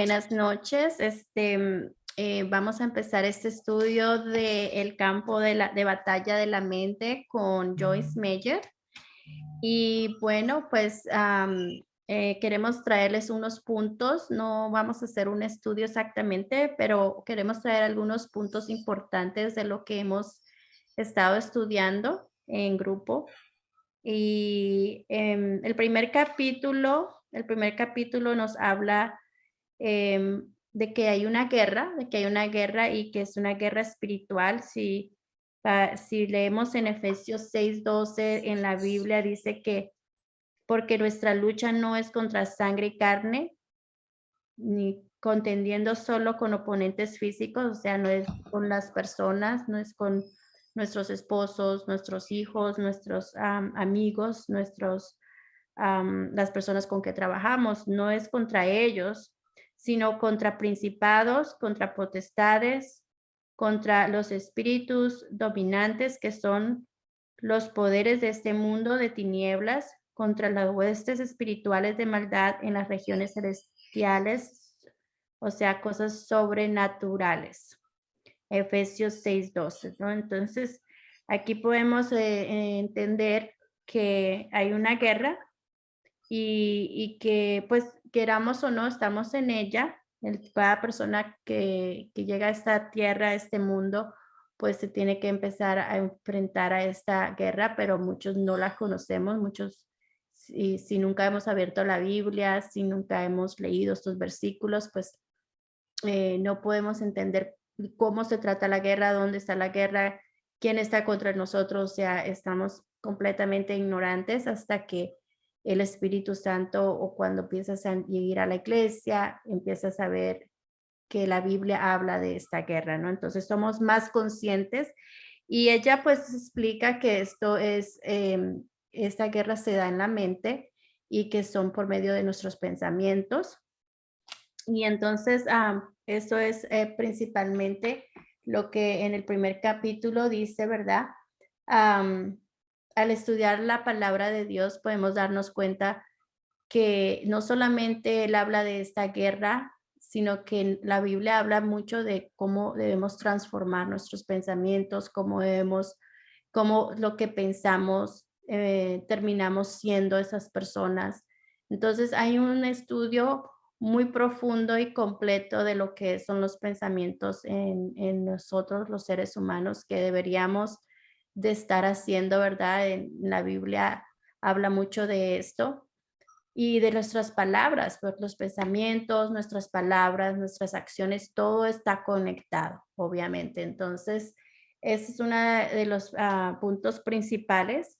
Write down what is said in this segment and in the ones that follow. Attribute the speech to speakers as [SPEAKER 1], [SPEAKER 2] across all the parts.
[SPEAKER 1] Buenas noches. Vamos a empezar este estudio del campo de batalla de la mente con Joyce Meyer. Y bueno, pues queremos traerles unos puntos. No vamos a hacer un estudio exactamente, pero queremos traer algunos puntos importantes de lo que hemos estado estudiando en grupo. Y el primer capítulo nos habla de que hay una guerra y que es una guerra espiritual. Si leemos en Efesios 6:12 en la Biblia, dice que porque nuestra lucha no es contra sangre y carne, ni contendiendo solo con oponentes físicos, o sea, no es con las personas, no es con nuestros esposos, nuestros hijos, nuestros amigos, las personas con que trabajamos, no es contra ellos, sino contra principados, contra potestades, contra los espíritus dominantes que son los poderes de este mundo de tinieblas, contra las huestes espirituales de maldad en las regiones celestiales, o sea, cosas sobrenaturales. Efesios 6:12, ¿no? Entonces, aquí podemos entender que hay una guerra y que, pues, queramos o no, estamos en ella. Cada persona que llega a esta tierra, a este mundo, pues se tiene que empezar a enfrentar a esta guerra, pero muchos no la conocemos, muchos, si nunca hemos abierto la Biblia, si nunca hemos leído estos versículos, pues no podemos entender cómo se trata la guerra, dónde está la guerra, quién está contra nosotros, o sea, estamos completamente ignorantes hasta que el Espíritu Santo o cuando empiezas a ir a la iglesia, empiezas a ver que la Biblia habla de esta guerra, ¿no? Entonces somos más conscientes y ella pues explica que esta guerra se da en la mente y que son por medio de nuestros pensamientos. Y entonces, eso es principalmente lo que en el primer capítulo dice, ¿verdad? Al estudiar la palabra de Dios podemos darnos cuenta que no solamente él habla de esta guerra, sino que la Biblia habla mucho de cómo debemos transformar nuestros pensamientos, cómo lo que pensamos, terminamos siendo esas personas. Entonces, hay un estudio muy profundo y completo de lo que son los pensamientos en nosotros, los seres humanos, que deberíamos de estar haciendo, ¿verdad? En la Biblia habla mucho de esto y de nuestras palabras, pues los pensamientos, nuestras palabras, nuestras acciones, todo está conectado, obviamente. Entonces, ese es uno de los puntos principales.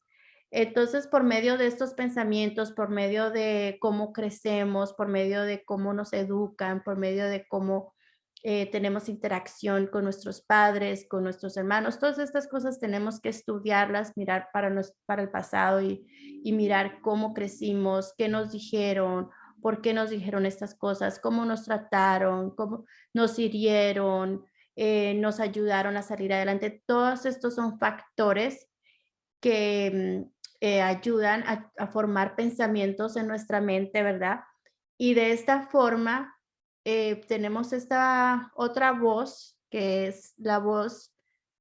[SPEAKER 1] Entonces, por medio de estos pensamientos, por medio de cómo crecemos, por medio de cómo nos educan, por medio de cómo tenemos interacción con nuestros padres, con nuestros hermanos, todas estas cosas tenemos que estudiarlas, mirar para el pasado y mirar cómo crecimos, qué nos dijeron, por qué nos dijeron estas cosas, cómo nos trataron, cómo nos hirieron, nos ayudaron a salir adelante. Todos estos son factores que ayudan a formar pensamientos en nuestra mente, ¿verdad? Y de esta forma tenemos esta otra voz, que es la voz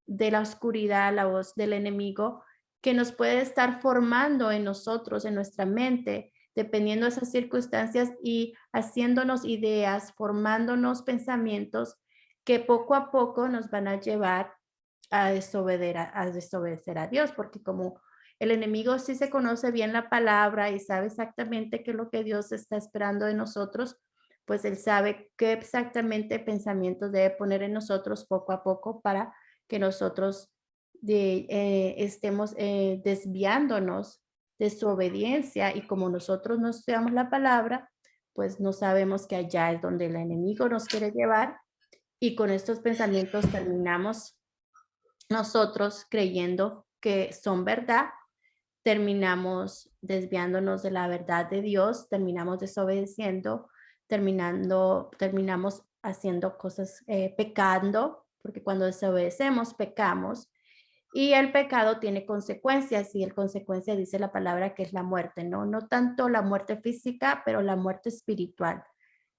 [SPEAKER 1] de la oscuridad, la voz del enemigo, que nos puede estar formando en nosotros, en nuestra mente, dependiendo de esas circunstancias y haciéndonos ideas, formándonos pensamientos que poco a poco nos van a llevar a desobedecer a Dios, porque como el enemigo sí se conoce bien la palabra y sabe exactamente qué es lo que Dios está esperando de nosotros, pues él sabe qué exactamente pensamientos debe poner en nosotros poco a poco para que nosotros estemos desviándonos de su obediencia y como nosotros no estudiamos la palabra, pues no sabemos que allá es donde el enemigo nos quiere llevar y con estos pensamientos terminamos nosotros creyendo que son verdad, terminamos desviándonos de la verdad de Dios, terminamos desobedeciendo, terminamos haciendo cosas, pecando, porque cuando desobedecemos, pecamos, y el pecado tiene consecuencias, y el consecuencia dice la palabra que es la muerte, ¿no? No tanto la muerte física, pero la muerte espiritual.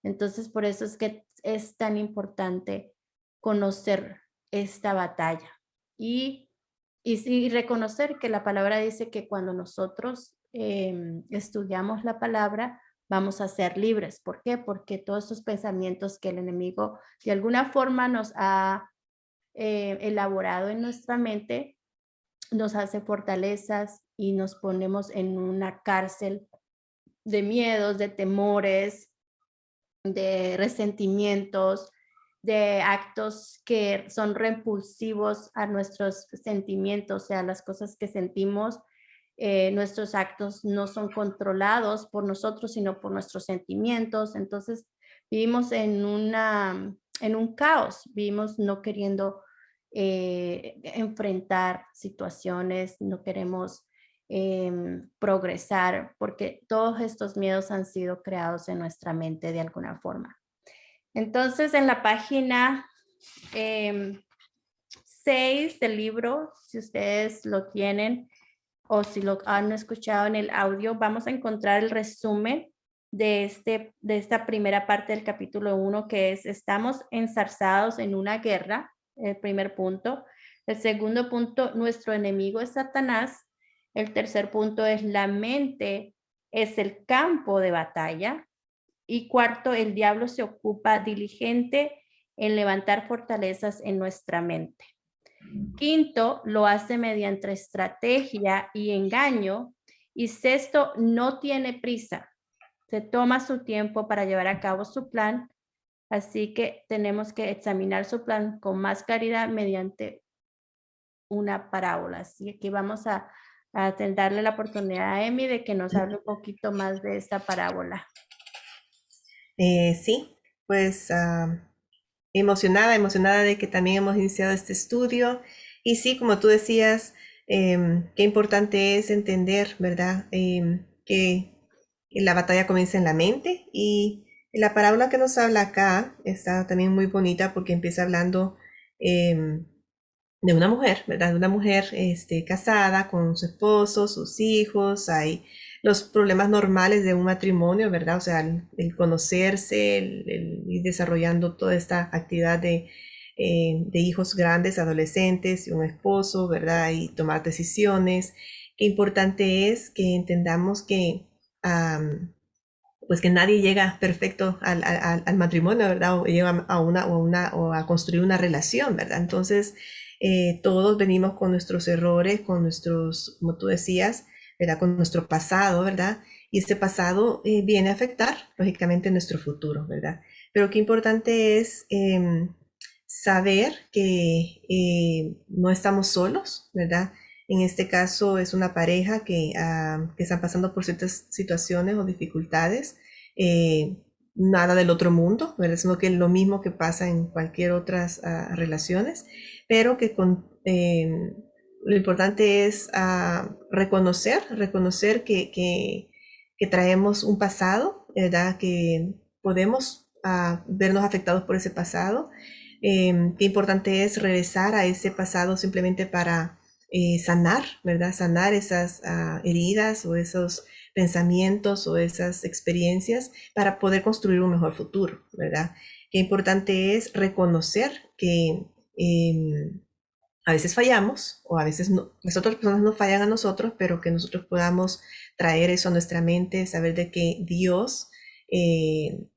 [SPEAKER 1] Entonces, por eso es que es tan importante conocer esta batalla y, y reconocer que la palabra dice que cuando nosotros estudiamos la palabra, vamos a ser libres. ¿Por qué? Porque todos esos pensamientos que el enemigo de alguna forma nos ha elaborado en nuestra mente, nos hace fortalezas y nos ponemos en una cárcel de miedos, de temores, de resentimientos, de actos que son repulsivos a nuestros sentimientos, o sea, las cosas que sentimos, nuestros actos no son controlados por nosotros, sino por nuestros sentimientos. Entonces, vivimos en un caos, vivimos no queriendo enfrentar situaciones, no queremos progresar, porque todos estos miedos han sido creados en nuestra mente de alguna forma. Entonces, en la página 6 del libro, si ustedes lo tienen o si lo han escuchado en el audio, vamos a encontrar el resumen de esta primera parte del capítulo 1, que es: estamos enzarzados en una guerra, el primer punto. El segundo punto: nuestro enemigo es Satanás. El tercer punto es: la mente es el campo de batalla. Y cuarto: el diablo se ocupa diligente en levantar fortalezas en nuestra mente. Quinto, lo hace mediante estrategia y engaño. Y sexto, no tiene prisa. Se toma su tiempo para llevar a cabo su plan. Así que tenemos que examinar su plan con más claridad mediante una parábola. Así que vamos a darle la oportunidad a Emi de que nos hable un poquito más de esta parábola.
[SPEAKER 2] Sí, pues emocionada de que también hemos iniciado este estudio. Y sí, como tú decías, qué importante es entender, ¿verdad? Que la batalla comienza en la mente. Y la parábola que nos habla acá está también muy bonita porque empieza hablando de una mujer, ¿verdad? De una mujer casada con su esposo, sus hijos, hay los problemas normales de un matrimonio, ¿verdad? O sea, el conocerse, el ir desarrollando toda esta actividad de hijos grandes, adolescentes, y un esposo, ¿verdad? Y tomar decisiones. Qué importante es que entendamos que, pues que nadie llega perfecto al matrimonio, ¿verdad? O llega o a construir una relación, ¿verdad? Entonces, todos venimos con nuestros errores, con nuestros, como tú decías, ¿verdad? Con nuestro pasado, ¿verdad? Y este pasado viene a afectar, lógicamente, nuestro futuro, ¿verdad? Pero qué importante es saber que no estamos solos, ¿verdad? En este caso es una pareja que están pasando por ciertas situaciones o dificultades, nada del otro mundo, ¿verdad? Sino que es lo mismo que pasa en cualquier otras relaciones, pero que lo importante es reconocer que traemos un pasado, ¿verdad? Que podemos vernos afectados por ese pasado. Qué importante es regresar a ese pasado simplemente para sanar, ¿verdad? Sanar esas heridas o esos pensamientos o esas experiencias para poder construir un mejor futuro, ¿verdad? Qué importante es reconocer que a veces fallamos o a veces no, las otras personas no fallan a nosotros, pero que nosotros podamos traer eso a nuestra mente, saber de que Dios,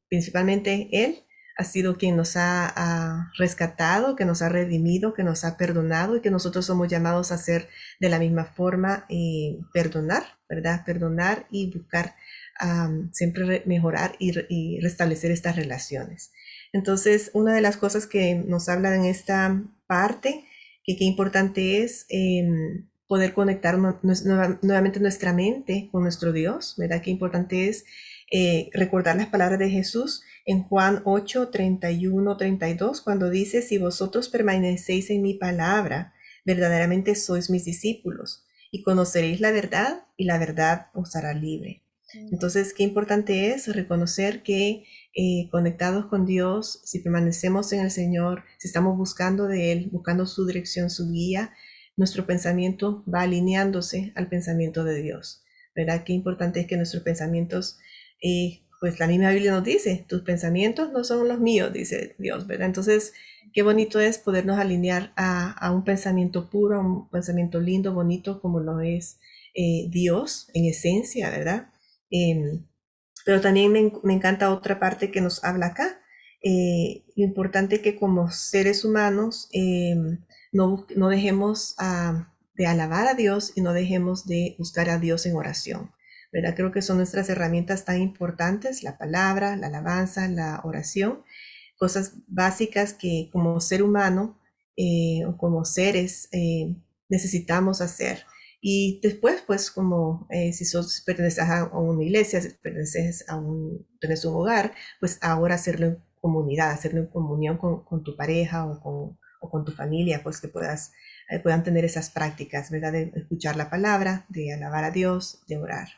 [SPEAKER 2] principalmente Él, ha sido quien nos ha rescatado, que nos ha redimido, que nos ha perdonado y que nosotros somos llamados a hacer de la misma forma, perdonar, ¿verdad? Perdonar y buscar siempre mejorar y restablecer estas relaciones. Entonces, una de las cosas que nos habla en esta parte, que qué importante es poder conectar nuevamente nuestra mente con nuestro Dios, ¿verdad? Qué importante es recordar las palabras de Jesús en Juan 8, 31, 32, cuando dice: si vosotros permanecéis en mi palabra, verdaderamente sois mis discípulos y conoceréis la verdad y la verdad os hará libre. Entonces, qué importante es reconocer que conectados con Dios, si permanecemos en el Señor, si estamos buscando de Él, buscando su dirección, su guía, nuestro pensamiento va alineándose al pensamiento de Dios, ¿verdad? Qué importante es que nuestros pensamientos pues la misma Biblia nos dice, tus pensamientos no son los míos, dice Dios, ¿verdad? Entonces, qué bonito es podernos alinear a un pensamiento puro, a un pensamiento lindo, bonito, como lo es Dios en esencia, ¿verdad? Em, pero también me encanta otra parte que nos habla acá. Lo importante que como seres humanos no dejemos de alabar a Dios y no dejemos de buscar a Dios en oración. ¿Verdad? Creo que son nuestras herramientas tan importantes, la palabra, la alabanza, la oración, cosas básicas que como ser humano o como seres necesitamos hacer. Y después, pues, como si perteneces a una iglesia, si tienes un hogar, pues ahora hacerlo en comunidad, hacerlo en comunión con tu pareja o con tu familia, pues que puedan tener esas prácticas, ¿verdad? De escuchar la palabra, de alabar a Dios, de orar.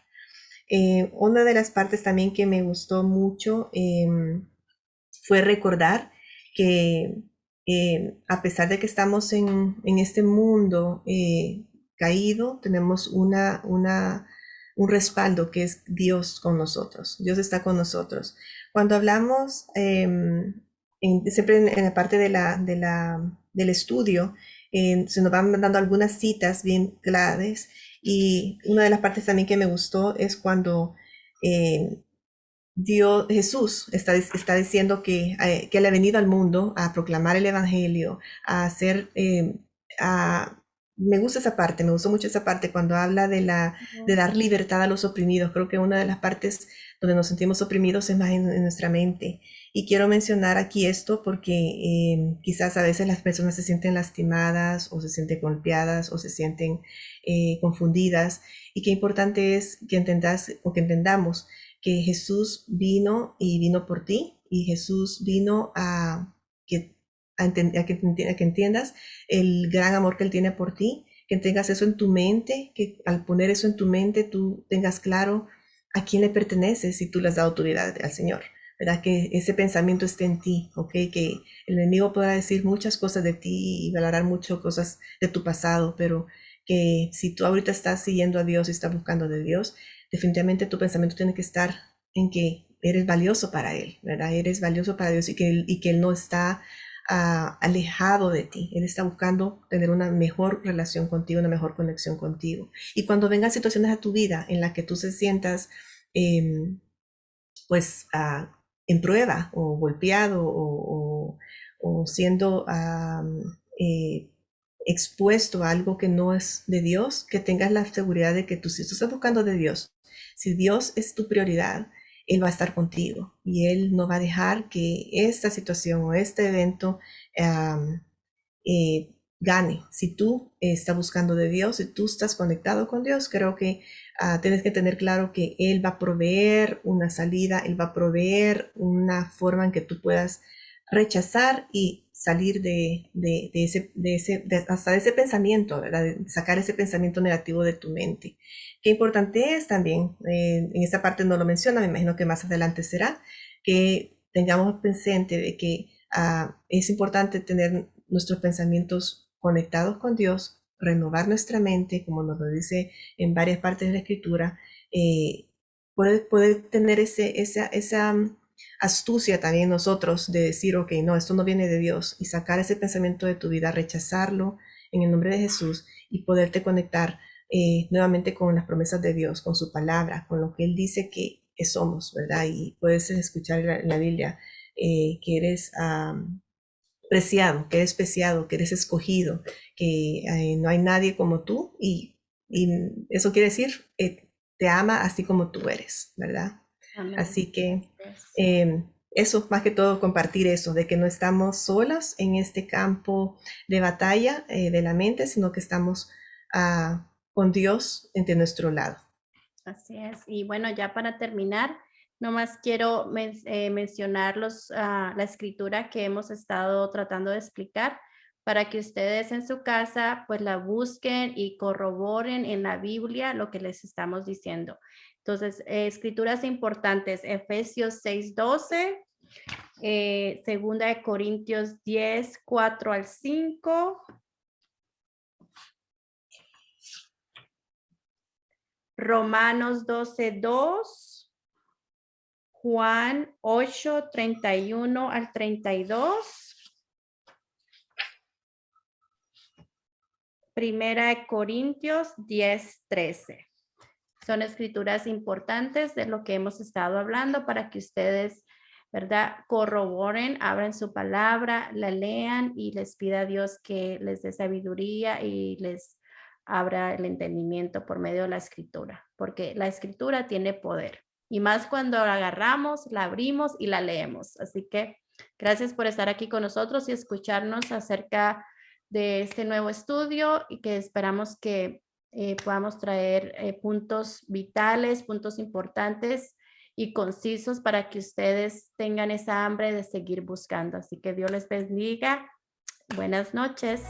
[SPEAKER 2] Una de las partes también que me gustó mucho fue recordar que a pesar de que estamos en este mundo caído, tenemos un respaldo que es Dios con nosotros. Dios está con nosotros. Cuando hablamos, siempre en la parte del estudio, se nos van dando algunas citas bien claves y una de las partes también que me gustó es cuando Jesús está diciendo que Él ha venido al mundo a proclamar el Evangelio, a hacer, me gusta esa parte, me gustó mucho esa parte cuando habla de dar libertad a los oprimidos. Creo que una de las partes donde nos sentimos oprimidos es más en nuestra mente. Y quiero mencionar aquí esto porque quizás a veces las personas se sienten lastimadas o se sienten golpeadas o se sienten confundidas. Y qué importante es que entendas o que entendamos que Jesús vino y vino por ti y Jesús vino a que entiendas el gran amor que Él tiene por ti, que tengas eso en tu mente, que al poner eso en tu mente tú tengas claro a quién le perteneces si tú le has dado autoridad al Señor, ¿verdad? Que ese pensamiento esté en ti, ¿ok? Que el enemigo podrá decir muchas cosas de ti y valorar muchas cosas de tu pasado, pero que si tú ahorita estás siguiendo a Dios y estás buscando de Dios, definitivamente tu pensamiento tiene que estar en que eres valioso para Él, ¿verdad? Eres valioso para Dios y que Él no está alejado de ti. Él está buscando tener una mejor relación contigo, una mejor conexión contigo. Y cuando vengan situaciones a tu vida en las que tú se sientas, pues, en prueba o golpeado o siendo expuesto a algo que no es de Dios, que tengas la seguridad de que tú, si tú estás buscando de Dios, si Dios es tu prioridad, Él va a estar contigo y Él no va a dejar que esta situación o este evento gane. Si tú estás buscando de Dios, si tú estás conectado con Dios, creo que tienes que tener claro que Él va a proveer una salida, Él va a proveer una forma en que tú puedas rechazar y salir hasta de ese pensamiento, ¿verdad? De sacar ese pensamiento negativo de tu mente. Qué importante es también, en esta parte no lo menciona, me imagino que más adelante será, que tengamos presente de que es importante tener nuestros pensamientos conectados con Dios, renovar nuestra mente, como nos lo dice en varias partes de la Escritura, poder tener esa astucia también nosotros de decir, ok, no, esto no viene de Dios, y sacar ese pensamiento de tu vida, rechazarlo en el nombre de Jesús y poderte conectar nuevamente con las promesas de Dios, con su palabra, con lo que Él dice que somos, ¿verdad? Y puedes escuchar en la Biblia que eres preciado, que eres especiado, que eres escogido, que no hay nadie como tú y eso quiere decir, te ama así como tú eres, ¿verdad?
[SPEAKER 1] Amén.
[SPEAKER 2] Así que
[SPEAKER 1] Yes.
[SPEAKER 2] eso, más que todo, compartir eso, de que no estamos solas en este campo de batalla de la mente, sino que estamos con Dios entre nuestro lado.
[SPEAKER 1] Así es. Y bueno, ya para terminar, nomás quiero mencionar la escritura que hemos estado tratando de explicar para que ustedes en su casa pues la busquen y corroboren en la Biblia lo que les estamos diciendo. Entonces, escrituras importantes, Efesios 6:12, Segunda de Corintios 10:4 al 5, Romanos 12:2, Juan 8, 31 al 32. Primera de Corintios 10, 13. Son escrituras importantes de lo que hemos estado hablando para que ustedes, ¿verdad?, corroboren, abran su palabra, la lean y les pida a Dios que les dé sabiduría y les abra el entendimiento por medio de la escritura, porque la escritura tiene poder. Y más cuando la agarramos, la abrimos y la leemos. Así que gracias por estar aquí con nosotros y escucharnos acerca de este nuevo estudio y que esperamos que podamos traer puntos vitales, puntos importantes y concisos para que ustedes tengan esa hambre de seguir buscando. Así que Dios les bendiga. Buenas noches.